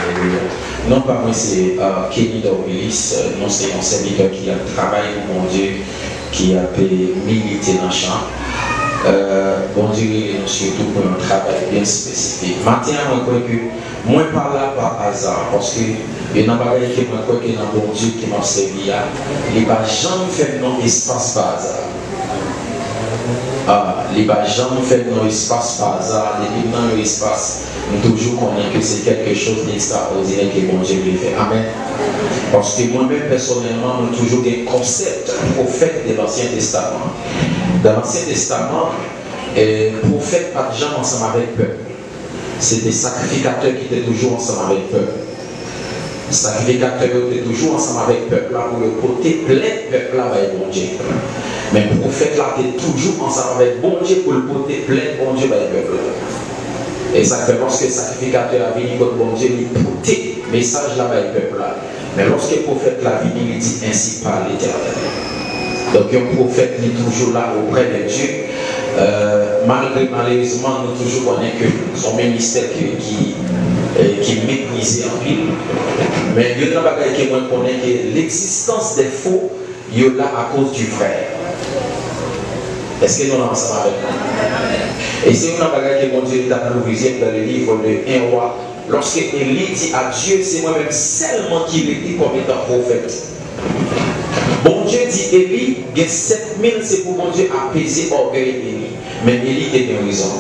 Alléluia. Non, pas moi, c'est Kenny Dorbilis. Non, c'est un serviteur qui a travaillé pour mon Dieu, qui a milité dans le champ. Bon Dieu, surtout pour un travail bien spécifique. Maintenant, je crois que moi, par là, par hasard, parce que il y a un bagage qui moi, crois que dans bon Dieu qui m'a servi, il va jamais faire non espace par hasard. Il va jamais faire non espace par hasard. Et dans l'espace, nous toujours connaissons que c'est quelque chose d'extraordinaire que bon Dieu lui fait. Amen. Parce que moi-même, personnellement, j'ai toujours des concepts prophètes de l'Ancien Testament. Dans l'Ancien Testament, les prophètes pas jamais ensemble avec peuple. C'est des sacrificateurs qui étaient toujours ensemble avec peuple. Les sacrificateurs étaient toujours ensemble avec peuple là pour le côté plein peuple là avec bon Dieu. Mais le prophète là était toujours ensemble avec bon Dieu pour le côté plein bon Dieu avec peuple là. Et ça fait lorsque le sacrificateur a venu contre bon Dieu, il portait le message là avec peuple là. Mais lorsque le prophète l'a venu, il dit ainsi par l'Éternel. Donc un prophète est toujours là auprès de Dieu. Malheureusement, nous toujours connaissons que son ministère qui méprisé en pile. Mais il y a un bagage qui moi connaît que l'existence des faux, il y a là à cause du frère. Est-ce que nous sommes ensemble avec nous? Et c'est un bagage que mon Dieu est approvisé dans le livre de 1 roi. Lorsque Élie dit à Dieu, c'est moi-même seulement qui l'ai dit comme étant prophète. Bon Dieu dit Élie, il y a 7000, c'est pour mon Dieu apaiser l'orgueil d'Élie. Mais Élie a raison.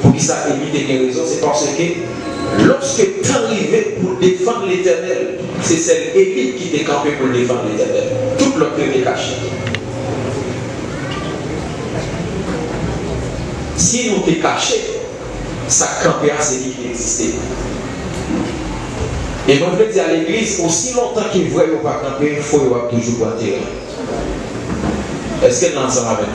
Pour qui ça, Élie a raison, c'est parce que lorsque tu es arrivé pour défendre l'Éternel, c'est celle Élie qui t'est campé pour défendre l'Éternel. Tout l'autre est caché. Si nous t'es caché, ça campera c'est qui existait. Et moi je veux dire à l'église, aussi longtemps qu'il ne voit pas camper, il faut toujours voir terrain. Est-ce qu'elle est ensemble avec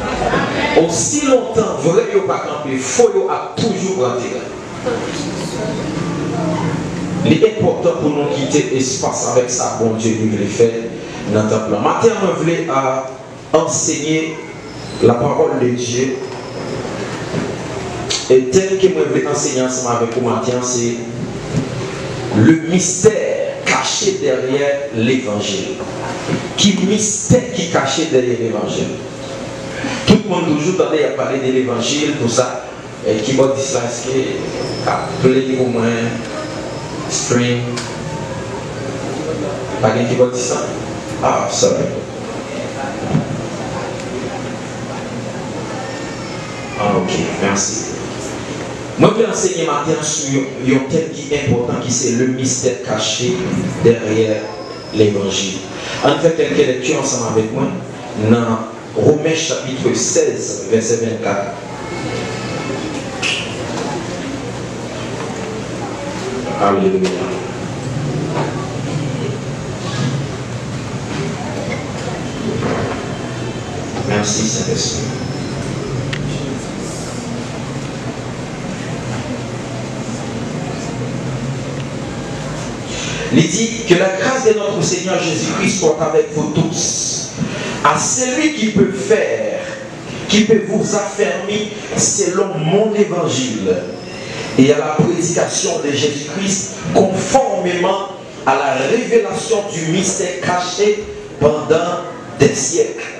nous? Aussi longtemps qu'il ne voit pas camper, il faut toujours voir terrain. Il est important pour nous quitter l'espace avec ça, bon Dieu nous le fait dans le temple. Maintenant, je voulais enseigner la parole de Dieu. Et tel que je voulais enseigner ensemble avec vous maintenant, c'est le mystère caché derrière l'évangile. Qui mystère qui est caché derrière l'évangile? Tout le monde toujours tendait à parler de l'évangile, tout ça. Et qui va dire ça, est-ce que appelez pour moi spring? Pas quelqu'un qui va dire ça? Ah, sorry. Ah, ok, merci. Moi, je vais enseigner maintenant sur un thème qui est important, qui c'est le mystère caché derrière l'évangile. En fait, quelques lectures ensemble avec moi dans Romains chapitre 16, verset 24. Alléluia. Merci, Saint-Esprit. Il dit que la grâce de notre Seigneur Jésus-Christ soit avec vous tous. À celui qui peut faire, qui peut vous affermir selon mon évangile et à la prédication de Jésus-Christ conformément à la révélation du mystère caché pendant des siècles.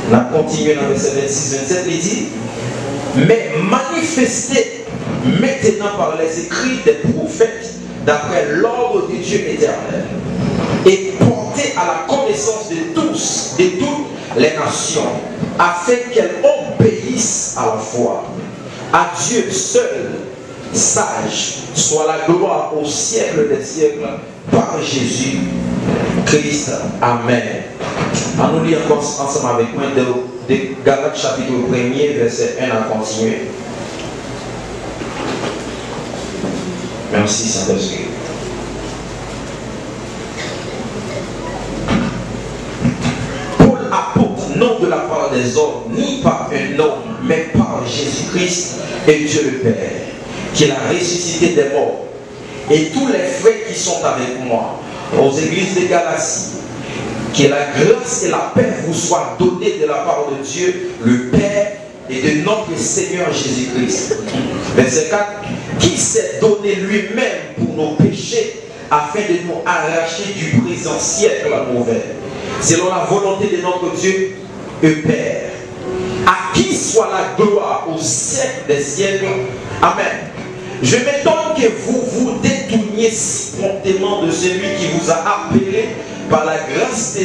On a continué dans le verset 26-27, il dit, mais manifesté maintenant par les écrits des prophètes d'après l'ordre du Dieu éternel et porté à la connaissance de tous, de toutes les nations, afin qu'elles obéissent à la foi. À Dieu seul, sage, soit la gloire au siècle des siècles, par Jésus Christ. Amen. On nous lit encore ensemble avec moi de Galates chapitre 1er, verset 1 à continuer. Merci Saint-Esprit. Paul apôtre, non de la part des hommes, ni par un homme, mais par Jésus-Christ et Dieu le Père, qui l'a ressuscité des morts, et tous les frères qui sont avec moi, aux églises de Galatie, que la grâce et la paix vous soient données de la part de Dieu, le Père, et de notre Seigneur Jésus-Christ. Verset 4. qui s'est donné lui-même pour nos péchés, afin de nous arracher du présent siècle mauvais, selon la volonté de notre Dieu et Père, à qui soit la gloire au siècle des siècles. Amen. Je m'étonne que vous vous détourniez si promptement de celui qui vous a appelé par la grâce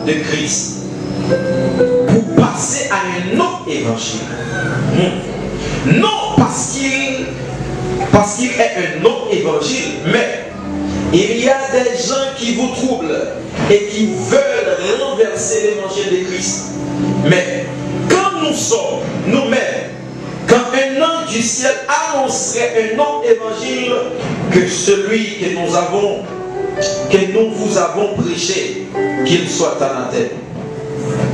de Christ pour passer à un autre évangile. Non parce qu'il est un autre évangile, mais il y a des gens qui vous troublent et qui veulent renverser l'évangile de Christ. Mais quand nous sommes nous-mêmes, quand un ange du ciel annoncerait un autre évangile que celui que nous vous avons prêché, qu'il soit anathème.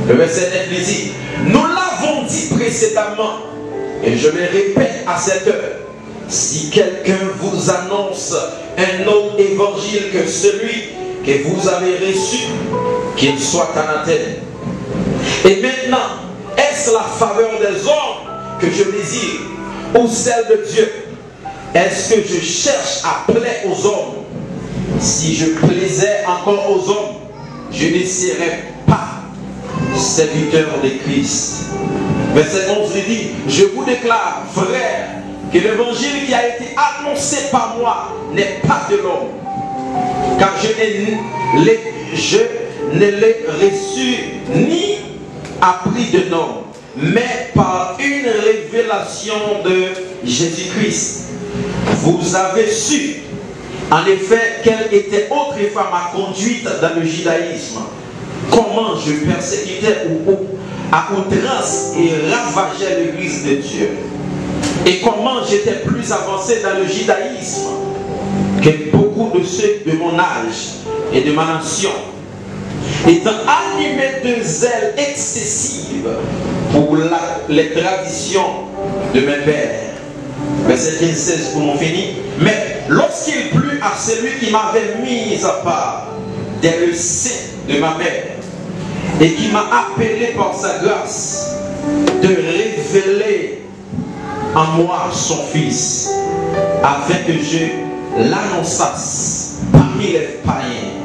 Le verset 9 dit, nous l'avons dit précédemment, et je le répète à cette heure, si quelqu'un vous annonce un autre évangile que celui que vous avez reçu, qu'il soit anathème. Et maintenant, est-ce la faveur des hommes que je désire ou celle de Dieu? Est-ce que je cherche à plaire aux hommes? Si je plaisais encore aux hommes, je ne serais pas serviteur de Christ. Verset 11 dit, je vous déclare, frères, que l'évangile qui a été annoncé par moi n'est pas de l'homme, car je ne l'ai reçu ni appris de l'homme, mais par une révélation de Jésus-Christ. Vous avez su, en effet, quelle était autrefois ma conduite dans le judaïsme, comment je persécutais à outrance et ravageais l'église de Dieu, et comment j'étais plus avancé dans le judaïsme que beaucoup de ceux de mon âge et de ma nation, étant animé de zèle excessive pour les traditions de mes pères. Verset 15-16 pour mon fini. Mais lorsqu'il plut à celui qui m'avait mis à part dès le sein de ma mère et qui m'a appelé par sa grâce de révéler en moi son Fils, afin que je l'annonçasse parmi les païens,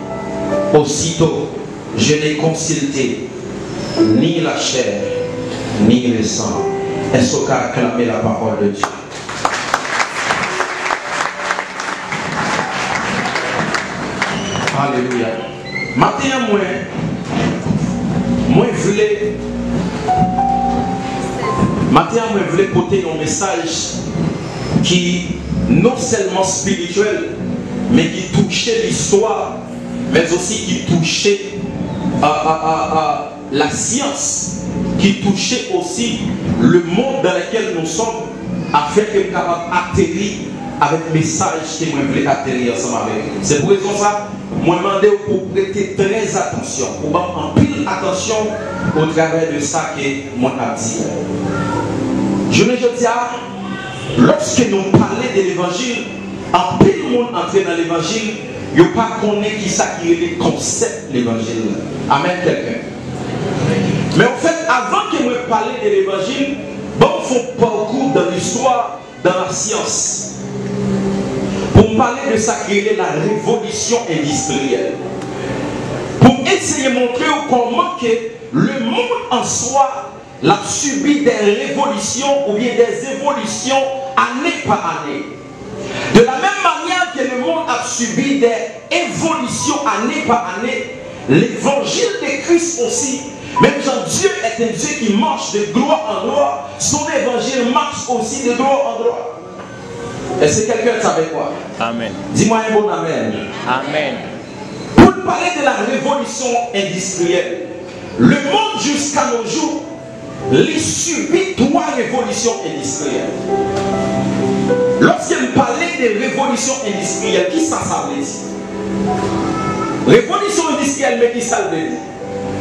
aussitôt je n'ai consulté ni la chair ni le sang. Est-ce qu'on a acclamé la parole de Dieu? Alléluia. Maintenant, moi je voulais porter un message qui non seulement spirituel, mais qui touchait l'histoire, mais aussi qui touchait la science, qui touchait aussi le monde dans lequel nous sommes, afin que nous puissions atterrir avec le message que moi voulais atterrir ensemble avec. C'est pour raison ça, moi demandé pour prêter très attention, pour avoir en pile attention au travers de ça que moi a dit. Je me dis, lorsque nous parlons de l'évangile, en pile monde entrer dans l'évangile, il n'y a pas connaître qui ça qui est le concept de l'évangile. Amen quelqu'un. Mais en fait, avant que nous parlions de l'évangile, bon, il faut parcours dans l'histoire, dans la science. Pour parler de ça qui est la révolution industrielle. Pour essayer de montrer comment que le monde en soi a subi des révolutions ou bien des évolutions année par année. De la même manière que le monde a subi des évolutions année par année, l'évangile de Christ aussi, même quand Dieu est un Dieu qui marche de gloire en gloire, son évangile marche aussi de gloire en gloire. Est-ce que quelqu'un savait quoi? Amen. Dis-moi un bon amen. Amen. Pour parler de la révolution industrielle, le monde jusqu'à nos jours, il subit 3 révolutions industrielles. Lorsqu'il parlait de révolution industrielle, qui ça veut dire? Révolution industrielle, mais qui ça veut dire?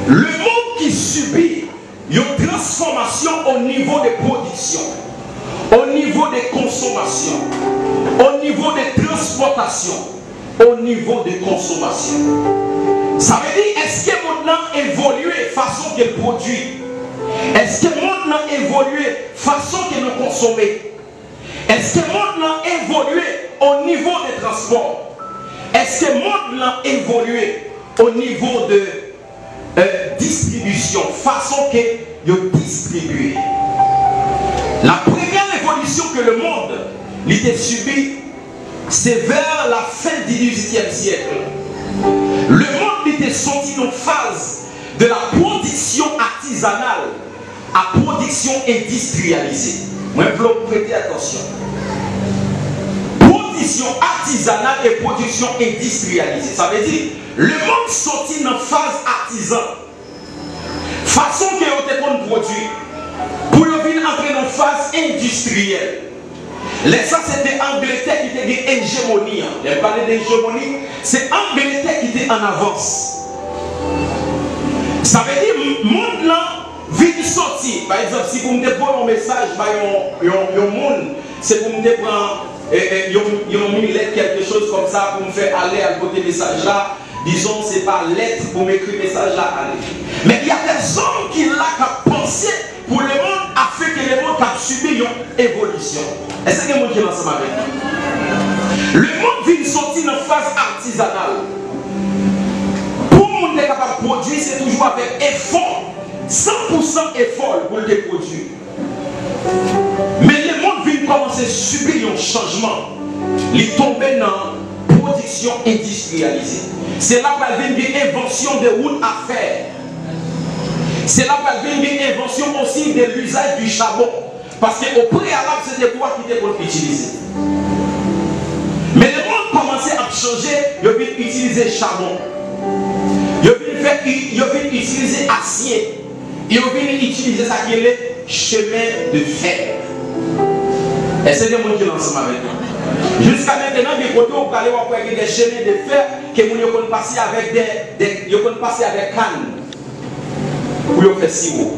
Le monde qui subit une transformation au niveau de production, au niveau de consommation, au niveau de transportation, au niveau de consommation. Ça veut dire, est-ce que le monde a évolué façon de produire? Est-ce que le monde a évolué façon que nous consommons? Est-ce que le monde a évolué au niveau des transports? Est-ce que le monde a évolué au niveau de distribution, façon que vous distribuez? La première évolution que le monde a subi, c'est vers la fin du XVIIIe siècle. Le monde était sorti d'une phase de la production artisanale à production industrialisée. Moi, je veux vous prêter attention. Production artisanale et production industrialisée. Ça veut dire, le monde sorti d'une phase artisan. Façon que vous produit. Pour venir entrer dans une phase industrielle. Ça, c'était Angleterre qui était une hégémonie. Je parlais d'hégémonie. C'est Angleterre qui était en avance. Ça veut dire, le monde là, vient sortir. Par exemple, si vous me déployez un message, c'est pour me déployer une lettre, quelque chose comme ça, pour me faire aller à côté message là. Disons, c'est pas lettre pour m'écrire message là. Aller. Mais il y a des hommes qui l'ont pensé pour le monde afin que le monde a subi une évolution. Est-ce que le monde qui est ensemble avec nous? Le monde vient sortir dans une phase artisanale. Pour le monde est capable de produire, c'est toujours avec effort. 100% effort pour le produire. Mais le monde vient commencer à subir un changement. Il tombe dans la production industrialisée. C'est là qu'elle vient une invention de routes à faire. C'est là qu'elle vient une invention aussi de l'usage du charbon. Parce qu'au préalable, c'était quoi qui était pour l'utiliser. Mais le monde commençait à changer, il vient utiliser charbon. Il vient utiliser acier. Il vient utiliser ça qui est le chemin de fer. Et c'est des gens qui lancent avec nous. Jusqu'à maintenant, des côtés où vous allez voir des chemins de fer que vous pouvez passer avec canne. Pour faire sirop.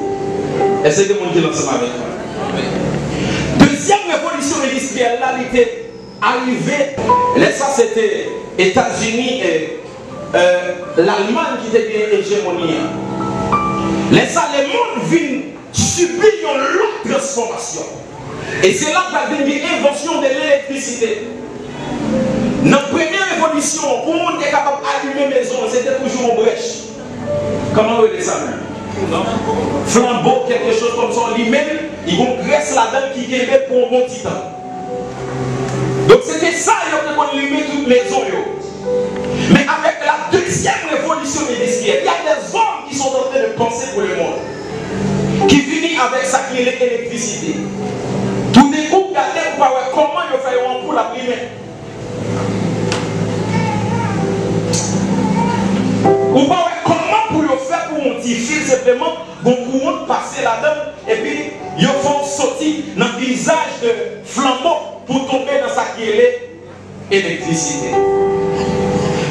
Et c'est des gens qui lancent avec nous. Deuxième révolution industrielle, là, elle était arrivée. Ça, c'était États-Unis et l'Allemagne qui était une hégémonie. Ça, le monde vient subir une longue transformation. Et c'est là qu'il y a une invention de l'électricité. Notre première révolution, pour le monde est capable d'allumer une maison, c'était toujours en brèche. Comment vous dites ça? Flambeau, quelque chose comme ça, lui-même, ils vont graisser la dame qui est pour un bon petit temps. Donc c'était ça, il y a allumer toute maison. Mais avec la deuxième révolution industrielle, il y a des hommes qui sont en train de penser pour le monde. Qui finissent avec ça qui est l'électricité. Tout d'un coup, regardez comment ils font un ampoule à primer. Ou pas comment pour le faire pour un petit fil simplement, vont courant passer là-dedans et puis ils font sortir dans le visage de flambeau pour tomber dans sa qui est l'électricité.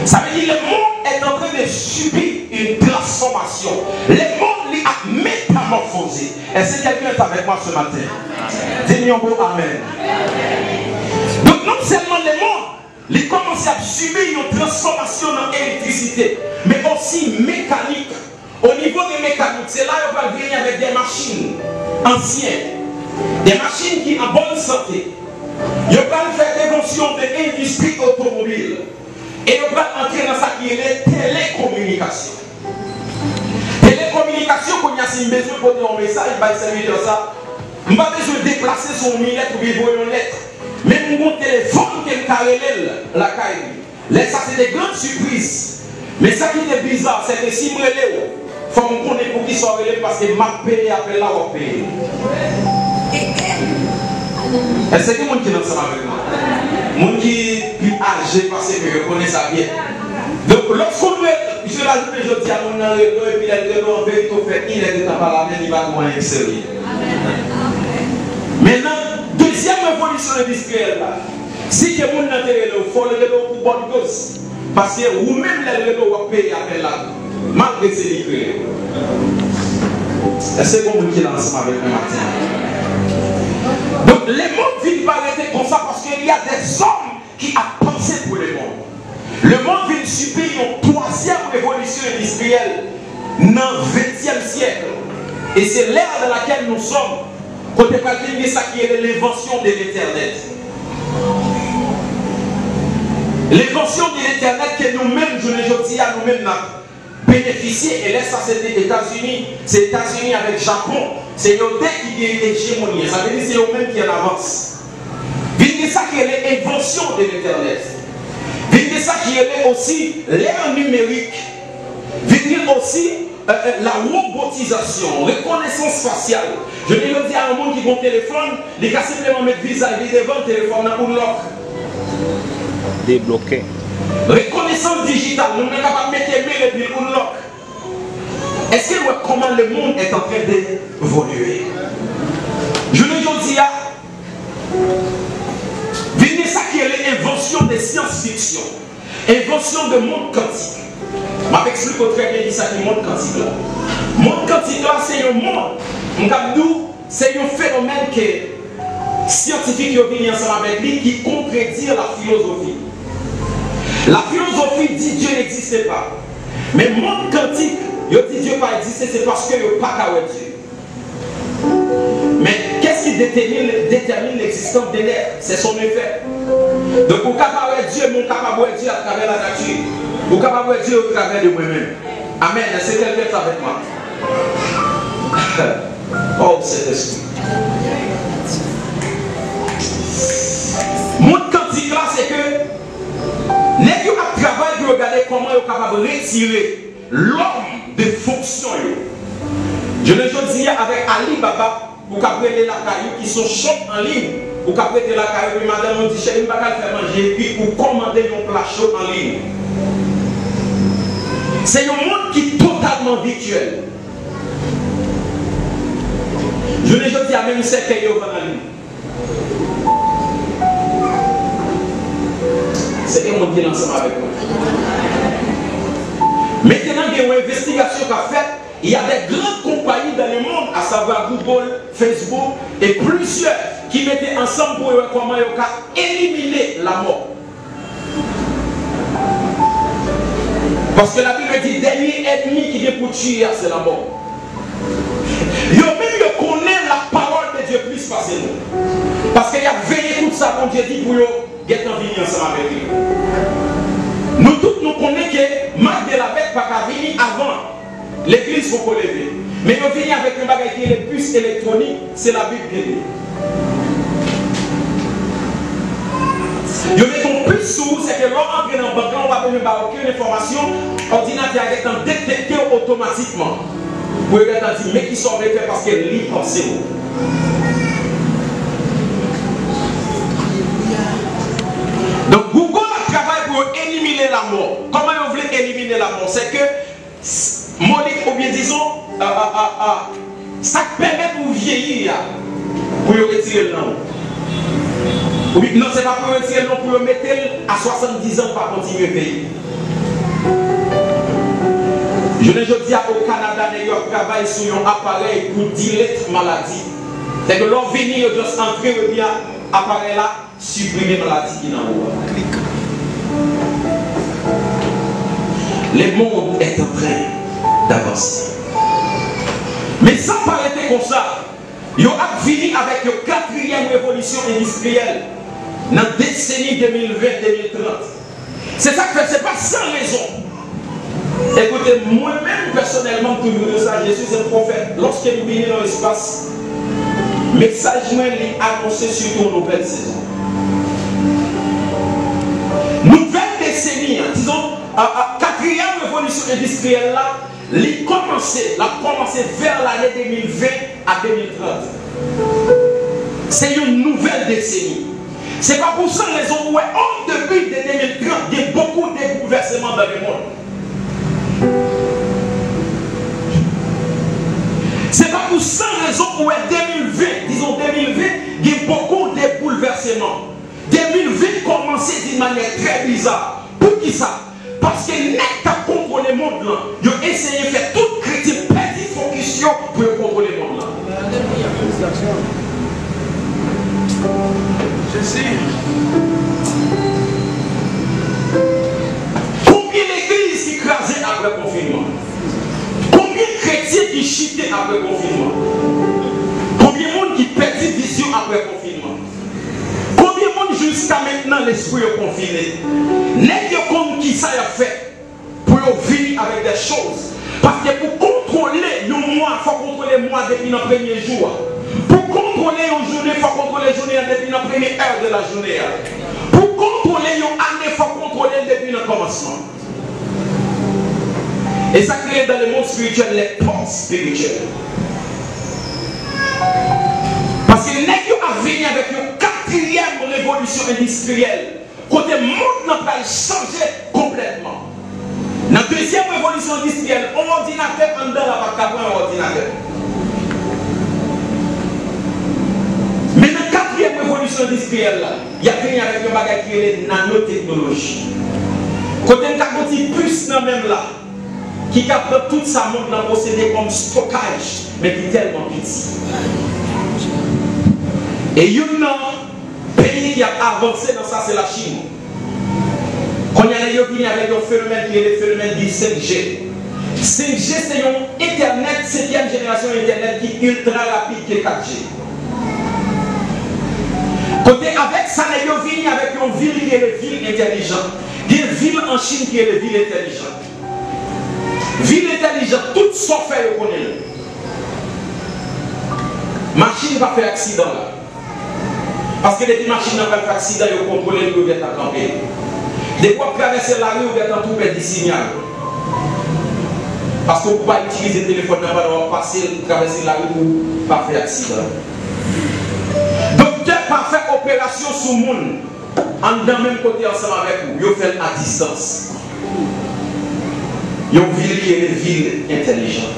Ça veut dire que le monde est en train de subir une transformation. Le monde a métamorphosé. Est-ce que quelqu'un est avec moi ce matin? Dis-moi un mot amen. Donc non seulement le monde, il commence à subir une transformation dans l'électricité, mais aussi mécanique. Au niveau des mécaniques, c'est là qu'on va venir avec des machines anciennes, des machines qui sont en bonne santé. Ils vont faire l'invention de l'industrie automobile. Et on va entrer dans ça qui est les télécommunications. Télécommunications, quand il y a si besoin de porter un message, il va servir de ça. On n'a pas besoin de déplacer son lettre ou de voyer une lettre. Même mon téléphone qui est carré la caille. Ça, c'est des grandes surprises. Mais ça qui est bizarre, c'est que si je me relève, il faut qu'on connaisse pour qu'il soit relève parce que ma paye appelle là ou paye. Est-ce que mon qui est ensemble avec moi? Mon qui est plus âgé parce que je connais ça bien. Donc, lorsqu'on veut, je vais rajouter, je dis à mon ami, et puis il est en vérité, il est dans la main, il va comment exceller. Maintenant, deuxième révolution industrielle là. Si quelqu'un n'a pas il faut le vélo pour bonne cause. Parce que vous-même, le vélo, vous payez appel là. Malgré ces livres. Est-ce que vous êtes ensemble avec le matin? Donc, les mondes viennent pas arrêter comme ça parce qu'il y a des hommes qui ont pensé pour le monde. Le monde vient subir une troisième révolution industrielle dans le XXe siècle. Et c'est l'ère dans laquelle nous sommes. Côté pas de ça qui est l'invention de l'Internet. L'invention de l'Internet que nous-mêmes, je ne dis à nous-mêmes, bénéficié, et là, ça c'est les États-Unis. C'est États-Unis avec Japon. C'est eux qui ont l'hégémonie. Ça veut dire que c'est eux-mêmes qui en avancent. C'est ça qui est l'invention de l'Internet. C'est ça qui est aussi l'ère numérique. C'est aussi la robotisation, reconnaissance faciale. Je dis à un monde qui a un téléphone, il va simplement mettre visage devant le téléphone pour lock. Débloqué. Reconnaissance digitale, nous sommes capables de mettre les mails pour lock. Est-ce que vous voyez comment le monde est en train d'évoluer? Je ne dis à venez ça qui est l'invention des science-fiction, invention de monde quantique. Je vais expliquer très bien ça qui est monde quantique là. Monde quantique là, c'est un monde. C'est un phénomène que scientifiques viennent ensemble avec lui qui contredit la philosophie. La philosophie dit Dieu n'existait pas. Mais le monde quantique, il dit Dieu pas existé, c'est parce qu'il n'y a pas qu'à Dieu. Mais qu'est-ce qui détermine l'existence de l'être? C'est son effet. Donc, pour capable Dieu, mon capable Dieu à travers la nature. Pour capable Dieu au travers de moi-même. Amen. C'est quelqu'un qui est avec moi. Oh, c'est esprit. Mon quantique là, c'est que les gens qui travaillent pour regarder comment ils sont capables de retirer l'homme de fonction. Je le dis avec Ali Baba. Vous captez la caillou qui sont chauds en ligne. Vous captez la caillou et madame dit chérie, je ne vais pas faire manger. Et puis vous commandez un plat chaud en ligne. C'est un monde qui est totalement virtuel. Je ne dis à même c'est qu'il y a en ligne. C'est un monde qui est ensemble avec moi. Maintenant, il y a une investigation qu'a faite. Il y a des grandes compagnies dans le monde, à savoir Google, Facebook, et plusieurs qui mettaient ensemble pour voir comment ils ont éliminé la mort. Parce que la Bible dit, dernier ennemi qui vient pour tuer, c'est la mort. Même connaît la parole de Dieu plus facilement. Parce qu'il y a veillé tout ça, comme Dieu dit, pour être en vie ensemble avec lui. Nous tous nous connaissons que Marc de la Bête n'a pas venir avant. L'église faut qu'on lever. Mais on vient avec un bagage qui est le plus électronique, c'est la Bible qui dit. Yo met ton plus sous, c'est que l'on entre dans le banque, on va pas aucune information, l'ordinateur est détecté automatiquement. Pour regarder, mais qui sont faits parce qu'elle lit pensée. Donc Google travaille pour éliminer la mort. Comment on voulait éliminer la mort? C'est que Monique, ou bien disons, ça permet pour vieillir, pour retirer le nom. Non, c'est pas pour retirer le nom, pour le mettre à 70 ans, pas continuer à payer. Je ne dis pas au Canada, New York travaille sur un appareil pour dilater maladie. C'est que l'on vient, il doit entrer et bien appareil là, supprimer maladie qui est en haut. Le monde est en train d'avancer. Mais ça paraît comme ça. Il a fini avec la 4e révolution industrielle dans la décennie 2020-2030. C'est ça que c'est pas sans raison. Écoutez, moi-même personnellement, tout le monde ça, je suis un prophète. Lorsque nous venons dans l'espace, message moi est annoncé sur une nouvelle saison. Nouvelle décennie, disons, 4e révolution industrielle là, elle a commencé vers l'année 2020 à 2030. C'est une nouvelle décennie. C'est pas pour ça raison où en début de 2030, il y a beaucoup de bouleversements dans le monde. C'est pas pour ça raison où 2020, disons 2020, il y a beaucoup de bouleversements. 2020 commençait d'une manière très bizarre. Pour qui ça? Parce que n'est pas contrôler le monde là. Ils ont essayé de faire toute critique, petite focus pour contrôler le monde là. Je sais. Combien d'églises qui crasaient après le confinement? Combien de chrétiens qui chitaient après le confinement? Combien de monde qui pètent après le confinement. Combien de monde jusqu'à maintenant l'esprit est confiné? N'est-ce comme qui ça a fait pour vivre avec des choses? Parce que pour contrôler le mois, il faut contrôler le mois depuis le premier jour. Pour contrôler une journée, il faut contrôler la journée depuis la première heure de la journée. Pour contrôler une année, il faut contrôler depuis le commencement. Et ça crée dans le monde spirituel les portes spirituelles. Parce que n'est-ce qu'on a venu avec une quatrième révolution industrielle. Côté monde n'a pas changé complètement. Dans la deuxième révolution industrielle, un ordinateur en dedans n'a pas qu'à un ordinateur. Mais dans la quatrième révolution industrielle, il y a venu avec un bagage qui est la nanotechnologie. Côté un petit puce dans même là, qui capte tout ça monde dans procédé comme stockage, mais qui est tellement petit. Et il y a un pays qui a avancé dans ça, c'est la Chine. Quand il y a venu avec un phénomène qui est le phénomène du 5G. 5G, c'est un Internet, 7e génération Internet qui est ultra rapide que 4G. Côté avec ça, il y a venu avec une ville qui est la ville intelligente. Il y a une ville en Chine qui est la ville intelligente. Ville intelligente, tout sauf fait le connaît. Machine va faire accident là. Parce que les machines n'ont pas fait accident, ils ont contrôlé le gouvernement à camper. Des fois, traverser la rue, vous êtes en tout perdre des signaux. Parce que vous ne pouvez pas utiliser le téléphone, vous ne pas passer, traverser la rue pour pas faire accident. Docteur pas faire opération sur le monde, en dans le même côté ensemble avec vous, vous faites à distance. Vous ville qui est une ville intelligente.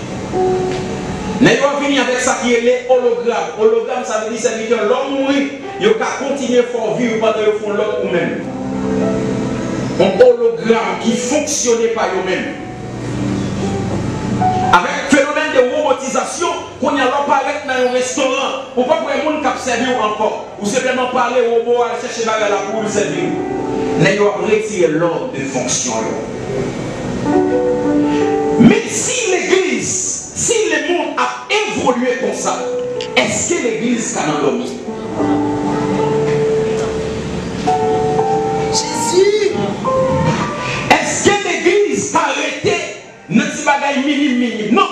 Mais vous venez avec ça qui est les hologrammes. Hologramme, ça veut dire que l'homme mourit, il va continuer à vivre pendant qu'ils font l'autre ou même. Un hologramme qui ne fonctionnait pas eux-mêmes. Avec le phénomène de robotisation, qu'on y a apparaître dans un restaurant, ou pas pour les gens qui servent encore, ou simplement parler au robot, aller chercher la pour le servir. Mais ils vont retirer l'ordre de fonction. Mais si l'église, si le monde a évolué comme ça, est-ce que l'église can endormi? Jésus! Est-ce que l'église a arrêté notre bagaille minime? Non!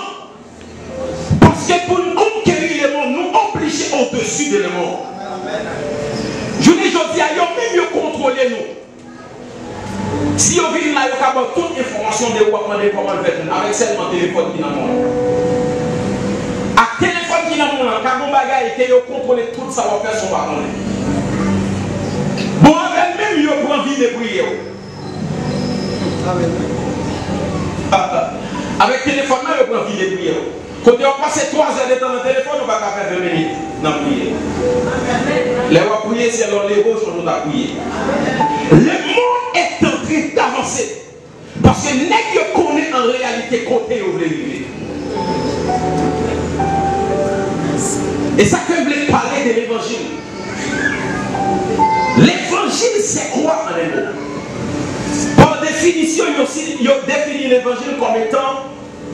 Parce que pour nous conquérir le monde, nous obliger au-dessus de le monde. Je dis, il y a même mieux contrôler nous. Si on vient là, il y a toute information de vous demander comment le faire avec seulement le téléphone qui est dans le monde. Avec le téléphone qui est dans le monde, quand on bagaille, il faut contrôler tout ça, on va faire son baron. Bon, avec même mieux pour envie de prier. Avec le téléphone, il faut envie de prier. Quand on passe 3 heures de temps dans le téléphone, on va faire 20 minutes dans la prière. Les rois prier, c'est alors les gauches, on doit prier. Le monde est en train d'avancer. Parce que n'est-ce qu'on connaît en réalité côté où vous voulez vivre. Et ça que je voulais parler de l'évangile. L'évangile, c'est quoi en hébreu? Par définition, il définit l'évangile comme étant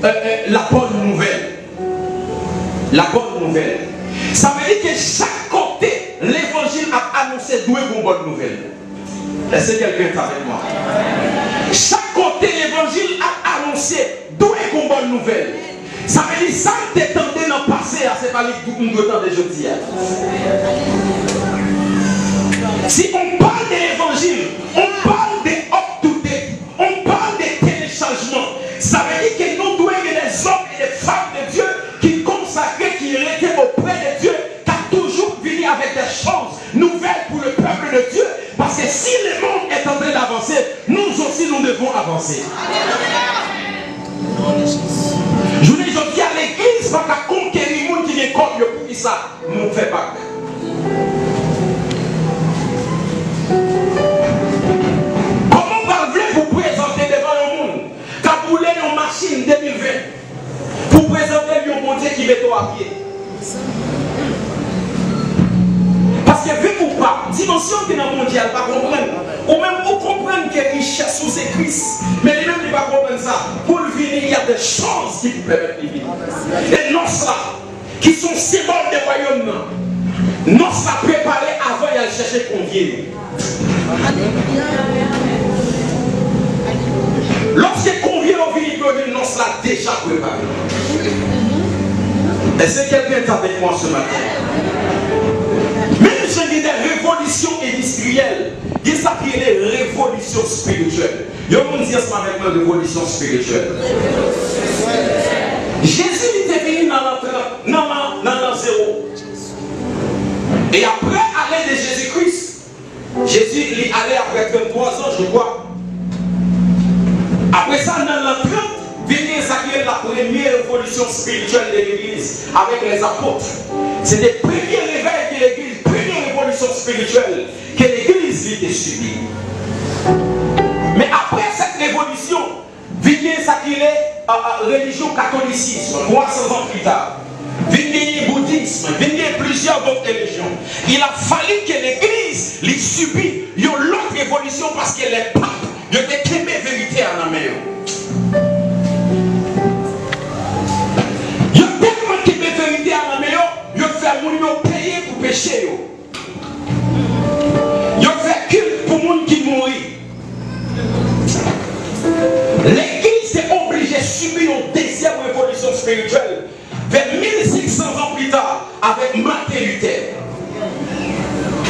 la bonne nouvelle. La bonne nouvelle. Ça veut dire que chaque côté, l'évangile a annoncé d'où est une bonne nouvelle. Est-ce que quelqu'un est avec moi? Chaque côté, l'évangile a annoncé d'où est une bonne nouvelle. Ça veut dire ça que tu attendais dans le passé, c'est pas les tout le monde de aujourd'hui. Si on parle de l'évangile, on parle de up-to-date, on parle de téléchargement. Ça veut dire que nous devons être des hommes et des femmes de Dieu qui consacrent, qui étaient auprès de Dieu, qui a toujours venu avec des choses nouvelles pour le peuple de Dieu. Parce que si le monde est en train d'avancer, nous aussi nous devons avancer. Je vous dis à l'église, pas qu'à conquérir le monde qui est comme pour qui ça nous fait pas. Comment parler pour présenter devant le monde? Quand vous voulez une machine 2020, pour présenter un bon Dieu qui met à pied. Parce que vu ou pas, dimension qui est dans le mondial, pas comprendre. Ou même vous comprenez que richesse sous ces Christ. Mais les mêmes ne pas comprendre ça. Pour le venir, il y a des choses qui vous permettent de vivre. Et non ça, qui sont symboles des royaumes. Non, ça préparé avant il a cherché convier. Lorsque convier au vini, non, ça l'a déjà préparé. Est-ce que quelqu'un est avec moi ce matin? Même si je dis des révolutions industrielles, il s'appelle les révolutions spirituelles. Il y a un monde qui dit avec moi révolution spirituelle. Jésus était venu dans l'an 0. Et après aller de Jésus-Christ, Jésus il allait après 23 ans, je crois. Après ça, dans l'an 30, vient s'accueillir la première révolution spirituelle de l'Église avec les apôtres. C'est le premier réveil de l'Église, première révolution spirituelle que l'Église vient subir. Mais après cette révolution, vient s'accueillir la religion catholicisme, 300 ans plus tard. Vient le bouddhisme, vient plusieurs autres religions. Il a fallu que l'Église les subisse une autre révolution parce que les papes étaient quémés vérité en Amérique. Ils ont tellement quémé vérité en Amérique, ils ont fait mourir payer pour pécher. Ils ont fait culte pour les gens qui mourent. L'Église est obligée de subir une deuxième révolution spirituelle vers 1500 ans plus tard avec Martin Luther.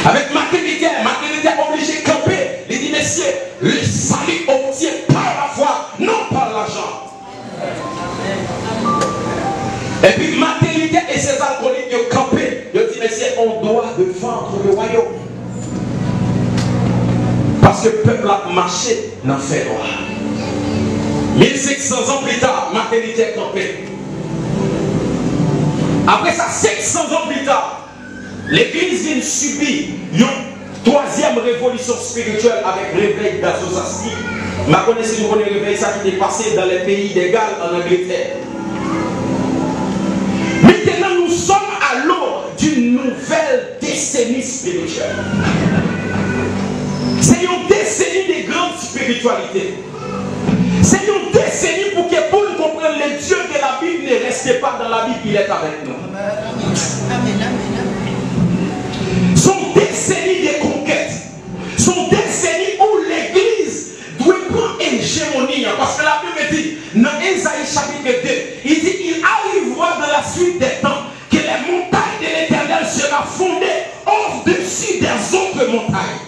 Avec Martin Luther est obligé de camper. Il dit, messieurs, le salut obtient par la foi, non par l'argent. Et puis Martin Luther et ses alcooliques ont campé. Ils ont dit, messieurs, on doit défendre le royaume. Parce que le peuple a marché dans le fait droit. 1500 ans plus tard, Martin Luther campé. Après ça, 700 ans plus tard, l'Église vient subir une troisième révolution spirituelle avec le réveil d'Azusa Street. Ma connaissance du premier réveil, ça qui est passé dans les pays des Galles en Angleterre. Maintenant, nous sommes à l'aube d'une nouvelle décennie spirituelle. C'est une décennie de grande spiritualité. C'est une décennie pour que pour nous comprendre le Dieu de la Bible ne reste pas dans la Bible, il est avec nous. Son décennie de conquête, son décennie où l'Église doit prendre une hégémonie. Parce que la Bible dit, dans Ésaïe chapitre 2, il dit, il arrivera dans la suite des temps que les montagnes de l'Éternel seront fondées au-dessus des autres montagnes.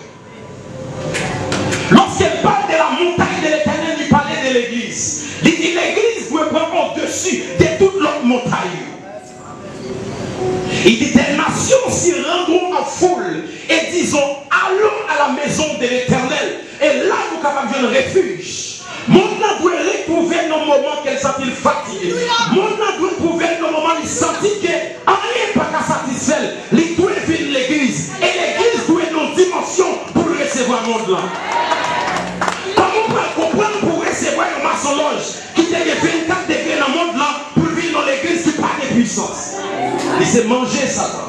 Lorsqu'elle parle de la montagne de l'Éternel, il parlait de l'Église. Il dit l'Église doit prendre au-dessus de toute l'autre montagne. Il dit des nations s'y rendront en foule et disons allons à la maison de l'Éternel. Et là nous sommes capables de refuge. Mon âme doit retrouver nos moments qu'elle sentit fatiguée. Mon âme doit trouver nos moments où il sentit que rien n'est pas satisfait. Il doit venir l'Église. Et l'Église doit être une dimension pour recevoir le monde là. Comment comprendre pour recevoir un maçonloge qui est 24 degrés dans le monde là pour vivre dans l'église qui n'a pas de puissance. Il s'est mangé Satan.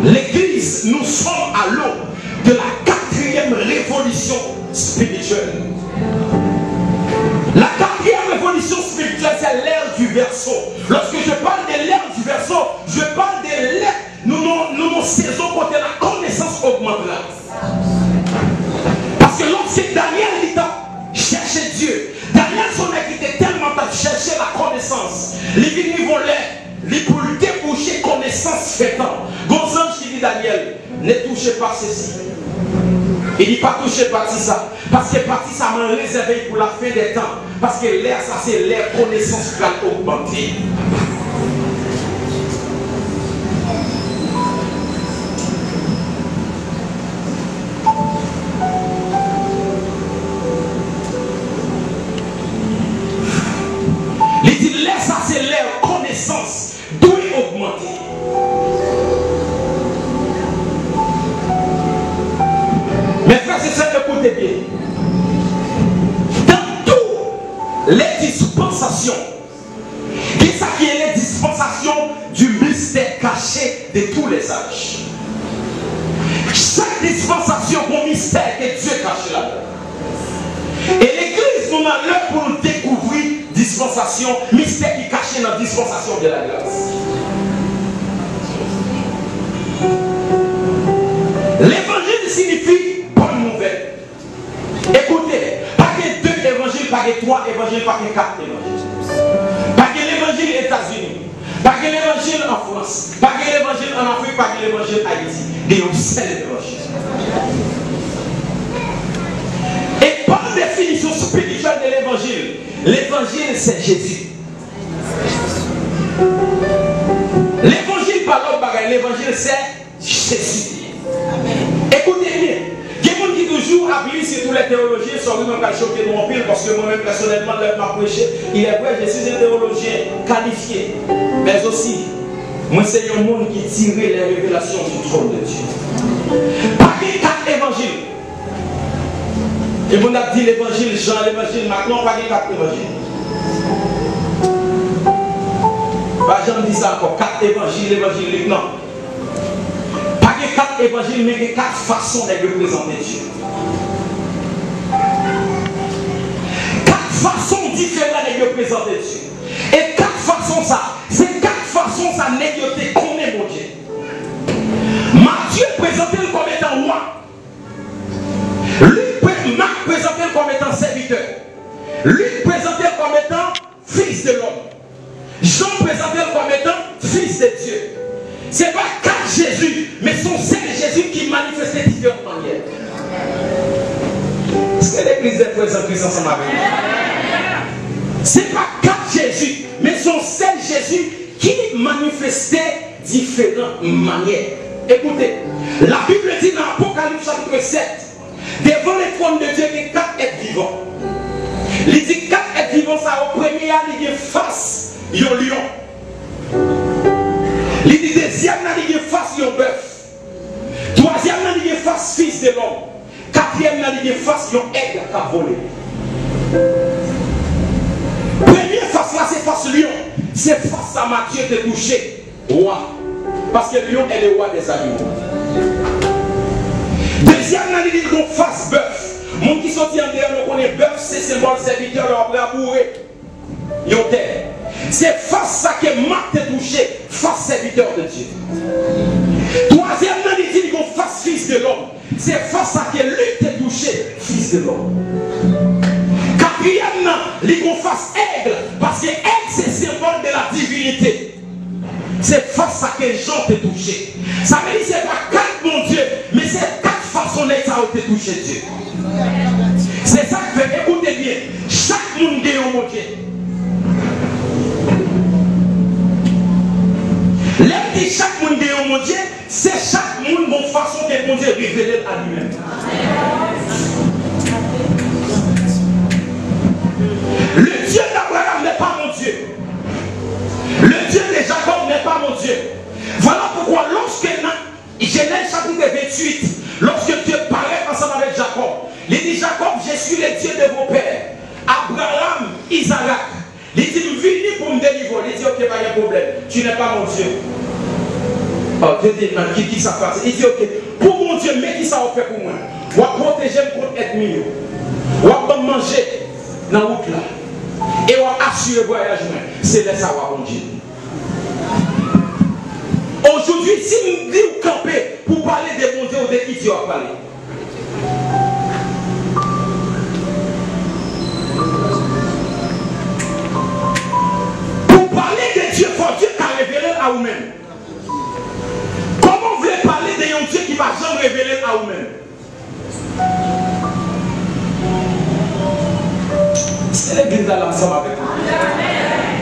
L'église, nous sommes à l'aube de la 4e révolution spirituelle. La 4e révolution spirituelle, c'est l'ère du verseau. Lorsque je parle de l'ère du verseau, je parle de l'ère. Nous saisons côté la connaissance augmentera. Parce que lorsque Daniel cherchait Dieu, Daniel son était tellement à chercher la connaissance. Les vignes volaient, les pour déboucher connaissance faitant. Gonzange qui dit Daniel, ne touchez pas ceci. Il dit pas toucher partie ça. Parce que partie ça m'a réservé pour la fin des temps. Parce que l'air ça c'est l'air connaissance qui va augmenter. Ça c'est l'air connaissance doit augmenter. Mes frères et sœurs, écoutez bien. Dans toutes les dispensations, c'est ça qui est les dispensations du mystère caché de tous les âges. Chaque dispensation est un mystère que Dieu cache là. Et l'église nous a l'heure pour nous découvrir dispensation dispensation, mystère qui est caché dans la dispensation de la grâce. L'évangile signifie bonne nouvelle. Écoutez, pas que 2 évangiles, pas que 3 évangiles, pas que 4 évangiles. Pas que l'évangile aux États-Unis, pas que l'évangile en France, pas que l'évangile en Afrique, pas que l'évangile en Haïti. Il y a un seul évangile. Et par définition spirituelle de l'évangile, l'évangile c'est Jésus. L'évangile par l'autre bagaille, l'évangile c'est Jésus. Écoutez bien, il y a des gens qui toujours appuient sur tous les théologiens, sur lui-même qui a choqué mon pile, parce que moi-même personnellement, là, m'a prêché, il est vrai, je suis un théologien qualifié, mais aussi, moi c'est un monde qui tire les révélations du trône de Dieu. Pas que 4 évangiles. Et on a dit l'évangile Jean, l'évangile maintenant, pas que 4 évangiles. Pas Jean dit ça encore, 4 évangiles, l'évangile Luc, non. Pas que 4 évangiles, mais que 4 façons de représenter Dieu. 4 façons différentes de représenter Dieu. Et 4 façons ça, c'est 4 façons ça négocier qu'on est mon Dieu. Matthieu présentait comme étant roi. Marc présentait comme étant serviteur. Luc présentait comme étant fils de l'homme. Jean présentait comme étant fils de Dieu. Ce n'est pas 4 Jésus, mais son seul Jésus qui manifestait différentes manières. Est-ce que l'église est présente ensemble avec nous? Ce n'est pas 4 Jésus, mais son seul Jésus qui manifestait différentes manières. Écoutez, la Bible dit dans Apocalypse chapitre 7, devant le trône de Dieu, il y a 4 êtres vivants. Il dit 4 êtres vivants, ça au premier, il y a face, il y a un lion. Il dit deuxième, il y a face, il y a un bœuf. Troisième, il y a face, fils de l'homme. Quatrième, il y a face, il y a un aigle qui a volé. Première face là, c'est face lion. C'est face à Matthieu de toucher roi. Parce que lion est le roi des animaux. Deuxième, il dit qu'on fasse bœuf. Mon qui sortit en dehors, nous connaissons bœuf, c'est symbole serviteur, on va bourrer. C'est face ça que Marc t'a touché, face serviteur de Dieu. Troisième, il dit qu'on fasse fils de l'homme. C'est face ça que Luc t'a touché, fils de l'homme. Quatrième, il dit qu'on fasse aigle, parce que aigle c'est symbole de la divinité. C'est face à que Jean t'a touché. Ça veut dire que ce n'est pas 4 mon Dieu, mais c'est 4 façons dont ça a touché Dieu. C'est ça que fait, écoutez bien, chaque monde est mon Dieu. L'aime de chaque monde est mon Dieu, c'est chaque monde mon façon que mon Dieu révèle à lui-même. Le Dieu d'Abraham n'est pas mon Dieu. Le Dieu de Jacob n'est pas mon Dieu. Voilà pourquoi lorsque Genèse chapitre 28, lorsque Dieu parlait ensemble avec Jacob, il dit Jacob, je suis le Dieu de vos pères, Abraham, Isaac. Il dit venez pour me délivrer. Il dit ok, pas de problème, tu n'es pas mon Dieu. Oh, Dieu dit qui ça passe. Il dit ok, pour mon Dieu, mais qui ça va faire pour moi? On va protéger contre l'ennemi. On va manger dans la route là. Et on va assurer le voyage. C'est là ça va mon Dieu. Aujourd'hui, si nous disons camper pour parler de mon Dieu ou de qui Dieu a parlé. Pour parler de Dieu, il faut Dieu qui a révélé à vous-même. Comment vous voulez parler d'un Dieu qui ne va jamais révéler à vous-même? C'est l'église là ensemble avec vous.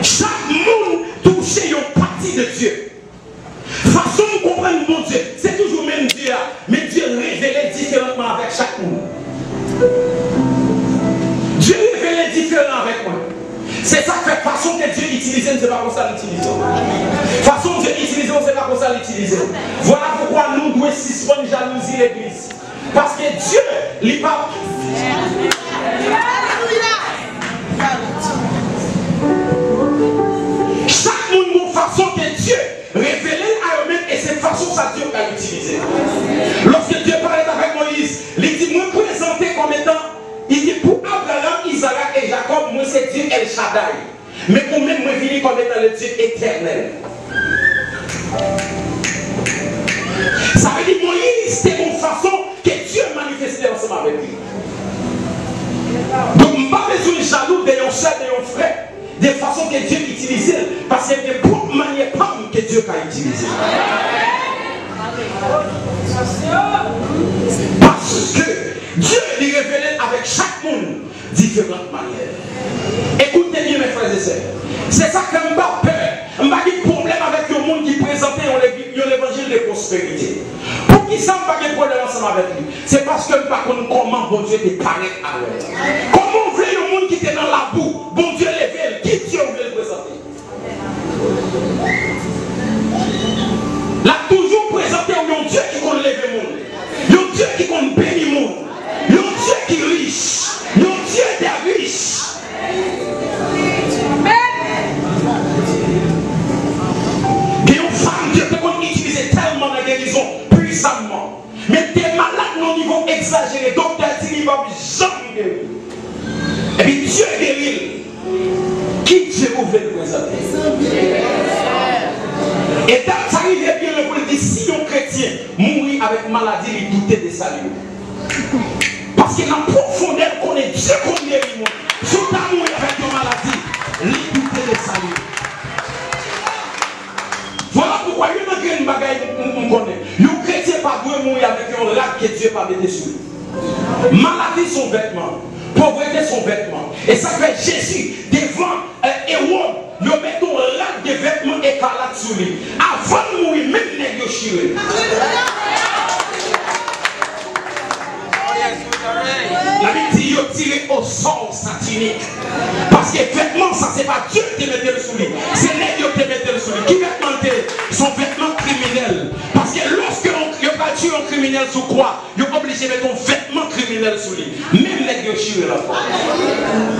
Chaque monde touche une partie de Dieu. Façon de comprendre mon Dieu, c'est toujours le même Dieu, mais Dieu révélé différemment avec chaque monde. Dieu révélé différemment avec moi. C'est ça que fait façon que Dieu utilise, c'est pas comme ça l'utiliser. Façon de Dieu utiliser, c'est pas comme ça l'utiliser. Voilà pourquoi nous devons suspendre jalousie l'église. Parce que Dieu, il parle. Chaque monde une façon que Dieu révélé à eux-mêmes et c'est façon ça Dieu a utilisé. Lorsque Dieu parlait avec Moïse, il dit me présenter comme étant, il dit pour Abraham, Isaac et Jacob, moi c'est Dieu El Shaddai. Mais vous-même, vous venez comme étant le Dieu éternel. Ça veut dire Moïse, c'était une façon que Dieu manifestait ensemble avec lui. Donc, je ne suis pas besoin de jaloux de nos soeurs, de nos frères, des façons que Dieu utilisait, parce qu'il y a des bonnes manières que Dieu a utilisées. Parce que Dieu lui révélait avec chaque monde différentes manières. Écoutez bien mes frères et sœurs. C'est ça que je n'ai pas peur. Je n'ai pas de problème avec le monde qui présentait l'évangile de prospérité. Pour qui ça n'a pas de problème ensemble avec lui? C'est parce que je ne sais pas comment bon Dieu te paraît à l'heure. Comment vous voulez le monde qui était dans la boue? Bon Dieu l'éveille. Qui Dieu voulait le présenter? Là, toujours présenté un Dieu qui compte lever le monde. Un Dieu qui compte bénir le monde. Un Dieu qui est riche. Un Dieu des riches. Et une femme, Dieu te compte utiliser tellement la guérison puissamment. Mais t'es malade au niveau exagéré. Donc tu dit va jamais guérir. Et puis Dieu guérit. Qui Dieu voulait le présenter? Et quand ça arrive bien, le monde dit si un chrétien mourit avec maladie, il doutait de salut. Parce que dans la profondeur qu'on est Dieu qu'on guérit le monde. Si tu as mouru avec une maladie, il doutait de salut. Voilà pourquoi il y a une bagaille qu'on connaît. Un chrétien pas doit mourir avec un rat que Dieu pas mis dessus. Maladie son vêtement, pauvreté son vêtement. Et ça fait Jésus devant Hérode. Nous mettons là des vêtements écarlates sur lui. Avant de mourir, même les chirés. La Bible dit qu'il tiré au sort satanique. Parce que vêtements, ça c'est pas Dieu qui mettait le sur lui. C'est les Dieu qui mettait le sur lui. Qui vêtements son vêtement criminel. Parce que lorsque on n'a pas tué un criminel sous croix, il est obligé de mettre un vêtement criminel sur lui. Même les Dieu chirés là.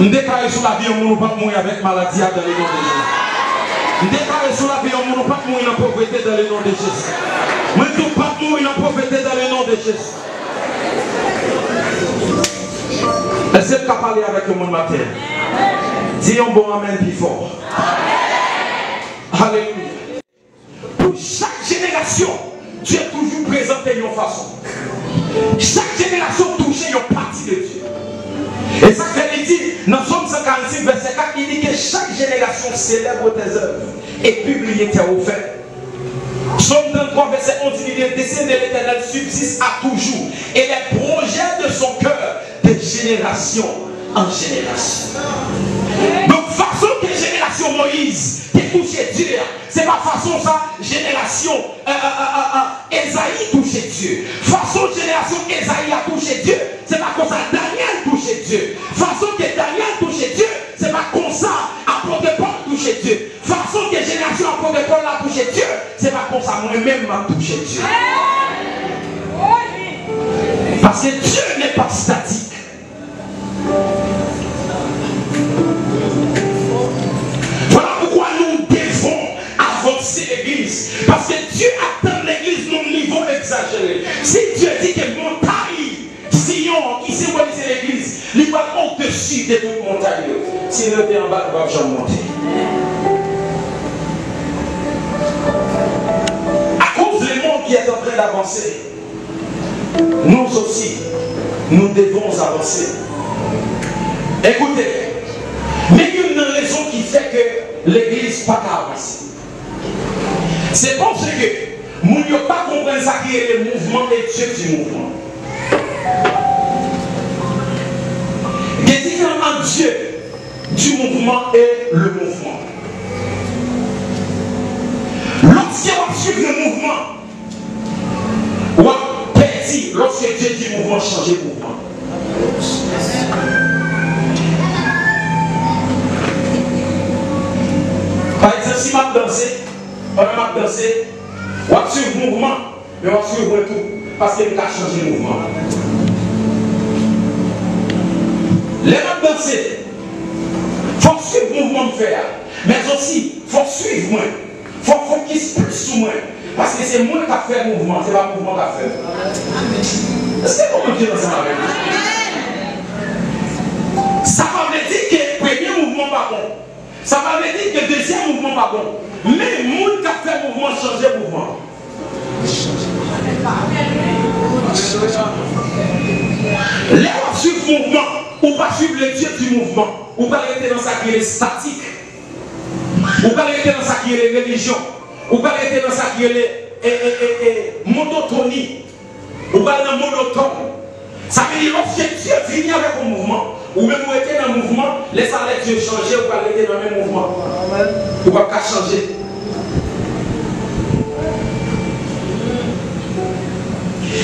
On déclare sur la vie, on ne peut pas mourir avec maladie dans le nom de Jésus. On déclare sur la vie, on ne peut pas mourir dans la pauvreté dans le nom de Jésus. On ne peut pas mourir dans la pauvreté dans le nom de Jésus. Est-ce que tu as parlé avec le monde matin? Dis un bon amen plus fort. Alléluia. Pour chaque génération, Dieu est toujours présenté d'une façon. Chaque génération touche une partie de Dieu. Et ça qu'il dit dans Somme 146, verset 4, il dit que chaque génération célèbre tes œuvres et publie tes offres. Somme 33, verset 11, il dit, le dessein de l'Éternel subsiste à toujours et les projets de son cœur de génération en génération. Donc, façon que génération Moïse qui touché Dieu, c'est pas façon ça, génération Esaïe touché Dieu. Façon génération Esaïe a touché Dieu, c'est pas comme ça Daniel touché Dieu. Façon que Daniel touché Dieu, c'est pas comme ça apôtre Paul touché Dieu. Façon que génération apôtre Paul a touché Dieu, c'est pas comme ça moi-même m'a touché Dieu. Parce que Dieu n'est pas statique. Voilà pourquoi nous devons avancer l'église. Parce que Dieu atteint l'église à un niveau exagéré. Si Dieu dit que montagne, Sion, qui symbolise l'église, il va au-dessus de toute montagne. S'il était en bas, il ne va jamais monter. À cause du monde qui est en train d'avancer, nous aussi, nous devons avancer. Écoutez, mais il y a une raison qui fait que l'église n'est pas avancée. C'est parce que nous ne pouvons pas comprendre ça qui est le mouvement et Dieu du mouvement. Il y a différence entre Dieu du mouvement et le mouvement. Lorsqu'on suit le mouvement, on perdit lorsque Dieu dit mouvement, changer le mouvement. Par exemple, si je danse, on va danser, on va suivre le mouvement, mais on va suivre tout, parce qu'il a changé le mouvement. Les gens danser, il faut suivre le mouvement de faire, mais aussi, il faut suivre moi, il faut focus plus sur moi, parce que c'est moi qui a fait le mouvement, c'est pas le mouvement qui a fait. Est-ce que vous comprenez dans ça avec moi? Ça veut dire que le premier mouvement pas bon. Ça va me dire que le deuxième mouvement pas bon. Mais moun qui a fait mouvement, changer mouvement. Les on suivre le mouvement, ou pas suivre le Dieu du mouvement, ou pas rester dans sa qui est statique, ou pas rester dans sa qui est religion, ou pas rester dans sa qui est monotonie, ou pas dans monotone. Ça veut dire lorsque Dieu vient avec un mouvement, ou même vous êtes dans le mouvement, laissez Dieu changer, ou pas rester dans le même mouvement. Ou pas changer.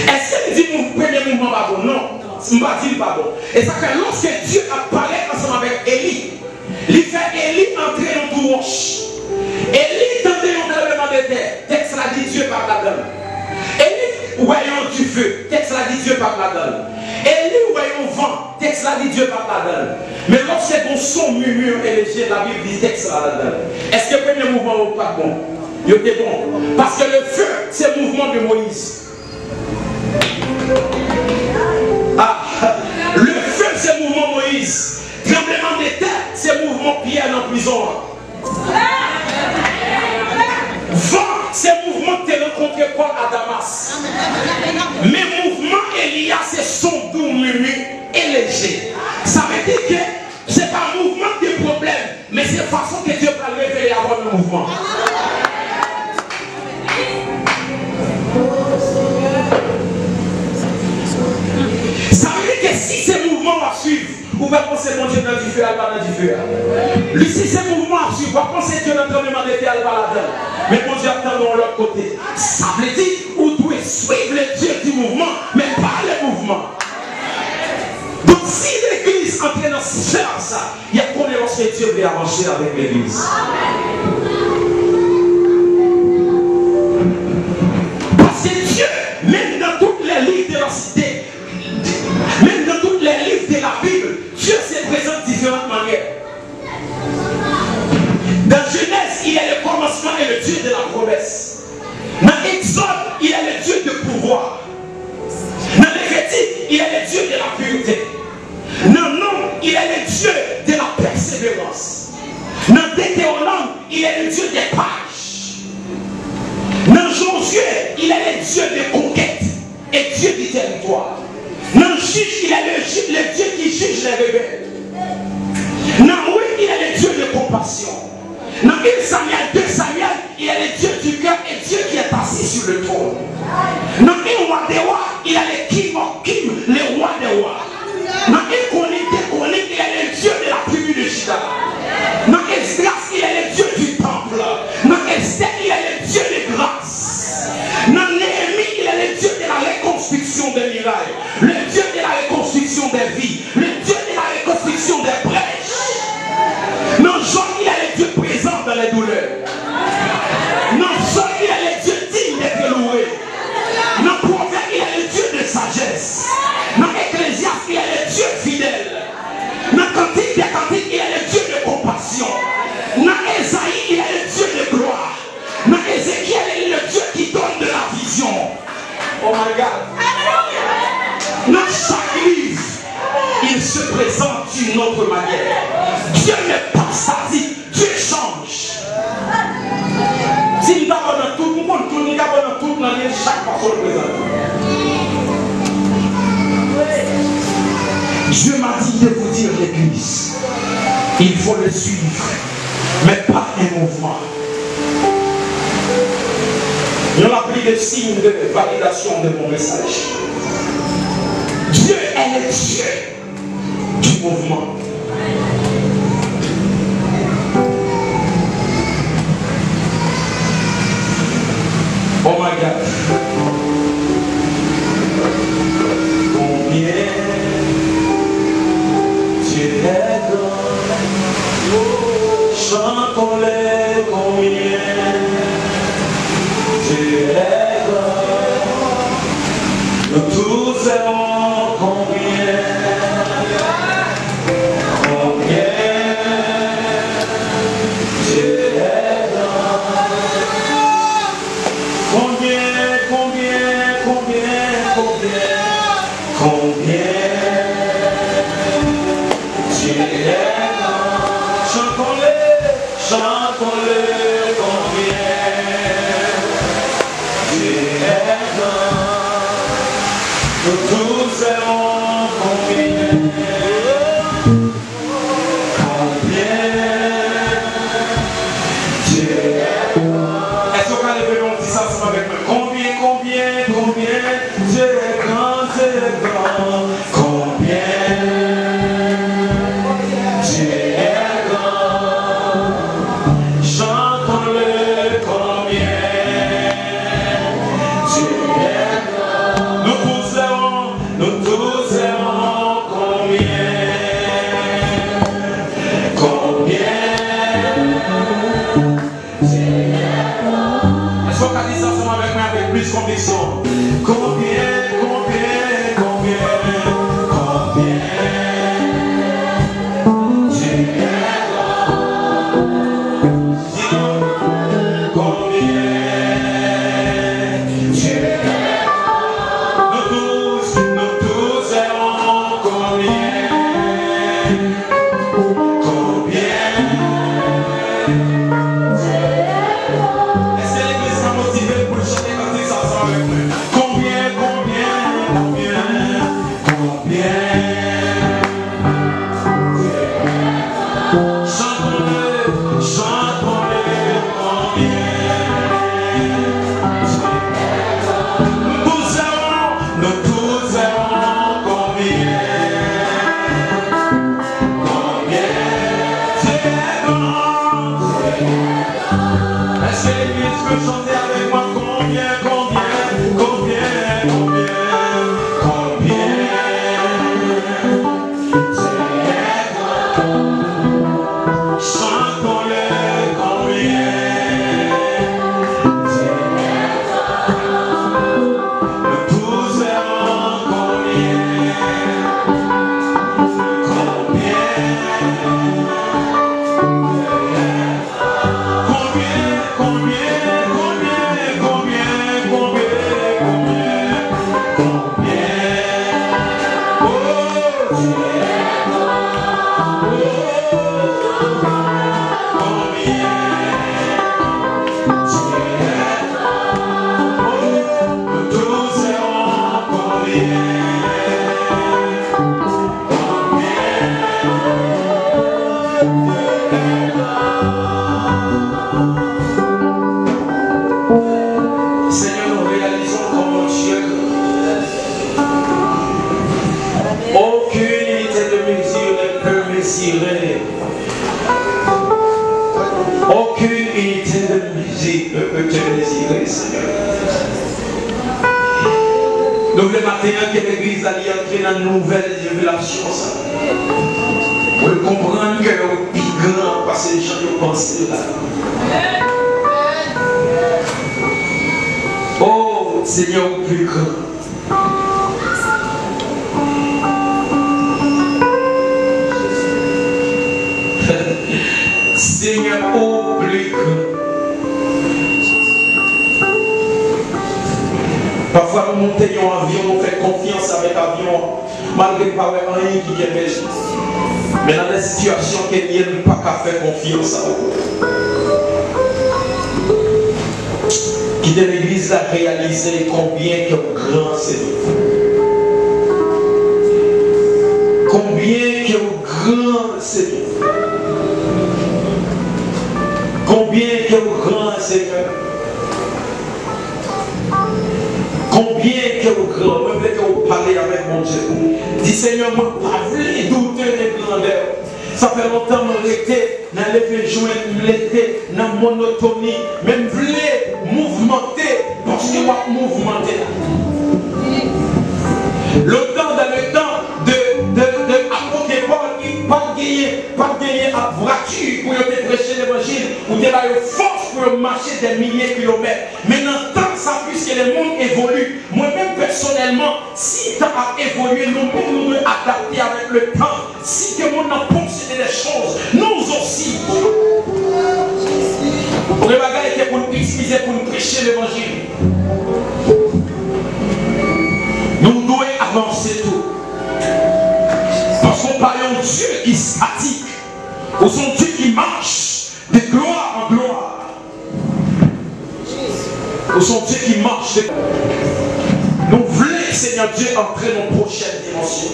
Est-ce que dit mon premier mouvement pas bon? Non, je ne pas dire pas bon. Et ça fait lorsque Dieu a parlé ensemble avec Élie, il fait Élie entrer dans tout roche. Élie tendait un tremblement de terre. Texte l'a dit Dieu par la donne. Élie voyant du feu. Texte l'a dit Dieu par la donne. Élie voyant vent. Texte l'a dit Dieu par la donne. Mais lorsque ton son murmure et léger, la Bible dit texte la donne. Est-ce que le premier mouvement n'est pas bon? Il était bon. Parce que le feu, c'est le mouvement de Moïse. Ah, le feu c'est le mouvement Moïse. Tremblement de terre c'est le mouvement Pierre en prison. Vent c'est le mouvement que tu as rencontré Paul à Damas. Mais mouvement Elia c'est son doux murmure et léger. Ça veut dire que ce n'est pas un mouvement de problème, mais c'est la façon que Dieu va le révéler avant le mouvement. Ça veut dire que si ces mouvements à suivre, vous va penser mon Dieu dans du feu, elle va dans du feu. Lui, si ces mouvements à suivre, vous va penser Dieu dans le tremblement de terre, elle va là-dedans. Mais mon Dieu attend de l'autre côté. Ça veut dire que vous devez suivre le Dieu du mouvement, mais pas le mouvement. Donc si l'église en train de faire ça, il y a qu'on est lorsque Dieu veut avancer avec l'église. Parce que Dieu, même dans tous les livres de la cité, même dans tous les livres de la Bible, Dieu se présente de différentes manières. Dans Genèse, il est le commencement et le Dieu de la promesse. Dans Exode, il est le Dieu de pouvoir. Dans Lévitique, il est le Dieu de la pureté. Dans Nom, il est le Dieu de la persévérance. Dans Deutéronome, il est le Dieu des pages. Dans Josué, il est le Dieu des conquêtes et Dieu du territoire. Dans Juge, il est le Dieu qui juge les rebelles. Dans Oui, il est le Dieu de compassion. Dans 1 Samuel, 2 Samuel, il est le Dieu du cœur et Dieu qui est assis sur le trône. Dans 1 Roi des rois, il est le King of Kings, le roi des rois. Dans 1 Chronique, il est le Dieu de la tribu de Juda. Dans Esdras, il est le Dieu du temple. Dans Esther, il est le Dieu de grâce. Dans Néhémie, il est le Dieu de la reconstruction des murailles, le Dieu de la reconstruction des vies, le Dieu de la reconstruction des brèches. Dans Jean, il est le Dieu présent dans les douleurs. Dans Jean, il est le Dieu digne d'être loué. Dans Proverbe, il est le Dieu de sagesse. Dans Ecclésiaste, il est le Dieu fidèle. Dans Cantique des Cantiques, il est le Dieu de compassion. Dans Ésaïe, il est le Dieu de gloire. Dans Ézéchiel, il est le Dieu qui donne de la vision. Oh my God. Dans chaque livre, il se présente d'une autre manière. Dieu n'est pas statique, Dieu change. Si nous avons dans tout le monde, nous avons dans toute l'année, chaque personne présente. Dieu m'a dit de vous dire l'église. Il faut le suivre, mais pas un mouvement. On a pris le signe de validation de mon message. Dieu est le Dieu du mouvement. Oh my God. Combien Dieu est grand. Chantons-les combien Dieu est grand. Nous tous aimons combien. Combien Dieu est grand. Combien Dieu est grand. Chantons-les. tous serons combien. Est-ce qu'on va lever mon petit sens avec moi? Combien, Dieu est grand, combien Dieu est grand, chantons-le, combien Dieu est grand, nous tous serons combien est-ce qu'on va dire ça ensemble avec moi avec plus conviction? Combien Dieu est grand, combien Dieu est grand, nous tous serons combien est-ce que l'église sera motivée pour chanter comme ça ensemble avec moi? Combien chantons-le, combien nous tous serons combien Dieu est grand. Est-ce que l'église peut chanter avec moi? Combien chantons-le, combien nous tous serons combien Seigneur, nous réalisons comme Dieu aucune unité de mesure ne peut mesurer. Aucune unité de mesure ne peut te mesurer, Seigneur. Donc le matin que l'église a entré dans une nouvelle révélation, pour comprendre que le plus grand, parce que les gens ont pensé là. Oh Seigneur, au plus grand. Seigneur, au plus grand. Parfois nous montons en avion, on fait confiance avec l'avion, malgré pas rien qui est besoin. Mais dans des situations qu'il n'y a pas qu'à faire confiance à vous. Qui de l'église a réalisé combien que grand c'est vous. Combien que grand c'est vous. Combien que grand Seigneur. Combien que grand. Moi je veux que vous parlez avec mon Dieu. Dis Seigneur, moi pas voulu douter des grandeurs. Ça fait longtemps que je suis dans les joints, dans la monotonie, même voulez mouvementer, parce que moi mouvementer. Le temps dans le temps de apôtre Paul, il pas gagné à voiture pour prêcher l'évangile, ou de la force pour marcher des milliers de kilomètres. Maintenant, tant ça, puisque le monde évolue, moi-même personnellement, si le temps a évolué, nous-mêmes nous devons adapter avec le temps. Si le monde a possédé des choses, nous aussi. Pour les bagages étaient pour nous utiliser, pour nous prêcher l'évangile. Nous devons avancer tout. Parce qu'on parle d'un Dieu qui est statique, ou son Dieu qui marche de gloire en gloire. Ou son Dieu qui marche de... Nous voulons Seigneur Dieu entrer dans une prochaine dimension.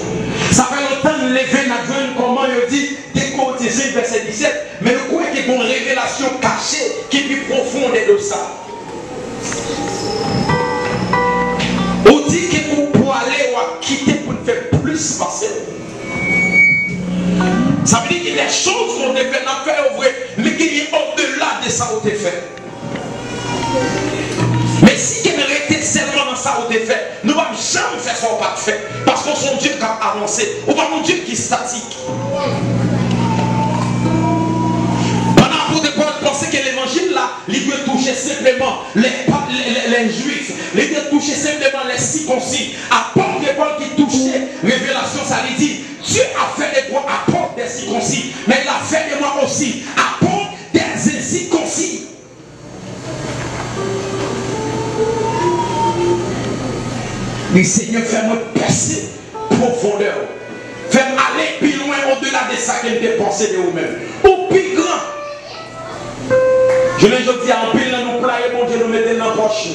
Ça fait longtemps que nous lever notre comment il dit, décortiser verset 17, mais le quoi qu'il y a une révélation cachée qui est plus profonde de ça. On dit que pour aller ou quitter pour nous faire plus passer. Ça veut dire qu'il y a des choses qu'on devait faire vrai, mais qu'il y a au-delà de ça qu'on a fait. Mais si on restait seulement dans ça qu'on a fait, nous ne allons jamais faire ça qu'on n'a pas fait. Parce qu'on est un Dieu qui a avancé, ou pas un Dieu qui est statique. Pendant que Paul pensait que l'évangile là, il doit toucher simplement les juifs, il doit toucher simplement les circoncis. À part que Paul qui touchait révélation, ça lui dit, Dieu a fait des droits à part des circoncis, mais il a fait de moi aussi à part des incirconcis. Le Seigneur fait-moi percer profondeur. Fais-moi aller plus loin au-delà de ça qu'il te pensé de vous-même. Ou plus grand. Je l'ai dit à un pile dans nos plats et mon Dieu nous mettait dans la poche.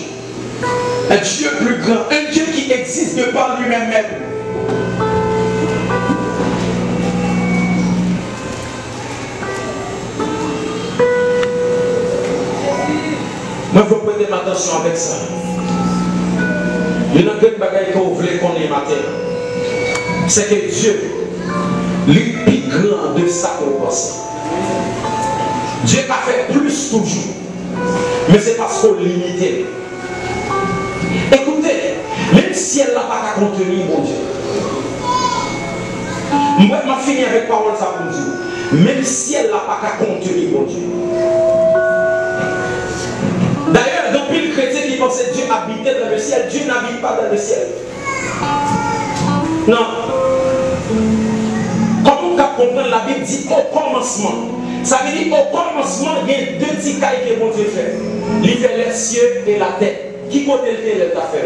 Un Dieu plus grand. Un Dieu qui existe de par lui-même même. Moi, je veux prêter ma attention avec ça. Il y a une grande bagaille que vous voulez qu'on ait matin. C'est que Dieu, lui, plus grand de ça qu'on pense. Dieu n'a fait plus toujours. Mais c'est parce qu'on limité. Écoutez, même si elle n'a pas qu'à contenir, mon Dieu. Moi, je finis avec parole ça pour dire. Même si elle n'a pas qu'à contenir, mon Dieu. D'ailleurs, dans le chrétien qui pensait que Dieu habitait dans le ciel, Dieu n'habite pas dans le ciel. Non. Comme on peut comprendre, la Bible dit au commencement. Ça veut dire au commencement, il y a deux petits cailles que mon Dieu fait. Il fait les cieux et la terre. Qui côté le fait les affaires?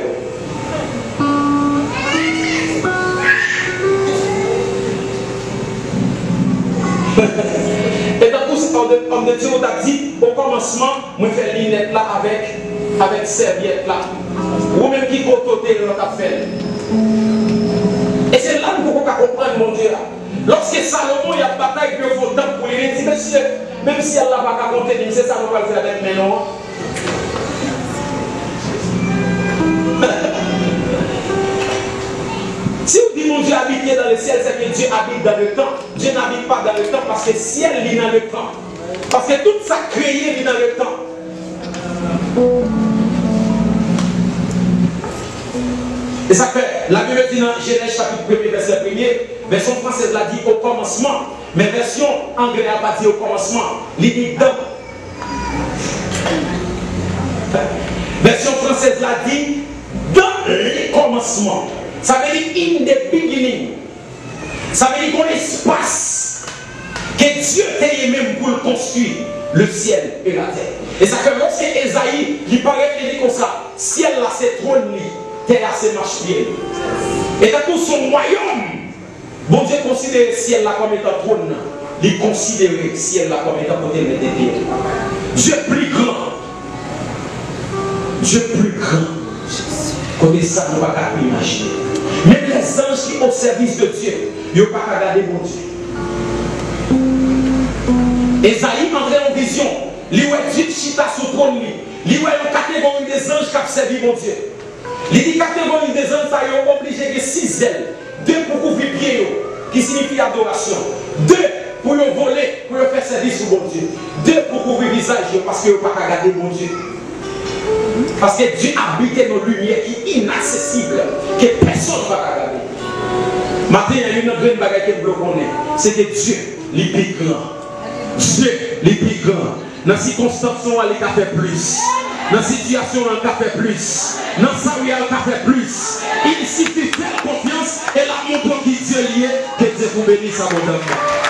Et dans tout ce homme de Dieu, on a dit au commencement, on fait l'inette là avec serviette là. Ou même qui côté le fait. Et c'est là que vous pouvez comprendre mon Dieu. Lorsque Salomon il y a bataille de vos temps pour lui, il dit monsieur, même si elle n'a pas qu'à compter, c'est ça qu'on va le faire avec mes noms. Si vous dites mon Dieu habite dans le ciel, c'est que Dieu habite dans le temps. Dieu n'habite pas dans le temps parce que le ciel est dans le temps. Parce que tout ça créé est dans le temps. Et ça fait, la Bible dit dans Genèse chapitre 1, verset 1, version française l'a dit au commencement, mais version anglaise n'a pas dit au commencement, il dit dans. Version française l'a dit dans les commencements. Ça veut dire in the beginning. Ça veut dire qu'on espace que Dieu ait même pour construire le ciel et la terre. Et ça fait lorsque Esaïe, qui paraît qu'il dit comme ça, ciel là c'est trône, terre c'est marche-pied. Et dans tout son royaume, bon Dieu considère le ciel là comme étant trône. Il considère le ciel là comme étant côté de pieds. Dieu plus grand. Dieu plus grand. Côté ça, nous ne pouvons pas imaginer. Même les anges qui sont au service de Dieu, ils ne peuvent pas regarder mon Dieu. Esaïe entrait en vision. Il voit Dieu chita sur le trône. Il voit une catégorie des anges qui ont servi mon Dieu. Il dit catégorie des anges, ça y est obligé de 6 ailes. 2 pour couvrir les pieds, qui signifie adoration. 2 pour voler, pour faire service sur mon Dieu. 2 pour couvrir le visage, parce qu'ils ne peuvent pas regarder mon Dieu. Parce que Dieu habite nos lumières qui est inaccessible, que personne ne va regarder. Maintenant, il y a une grande bagarre que vous connaissez. C'est que Dieu, les plus grand. Dieu, les plus grand. Dans les circonstances, il a fait plus. Dans la situation, il a fait plus. Dans ça, il a fait plus. Il suffit de faire confiance et la montre qui Dieu lié, que Dieu vous bénisse abondamment.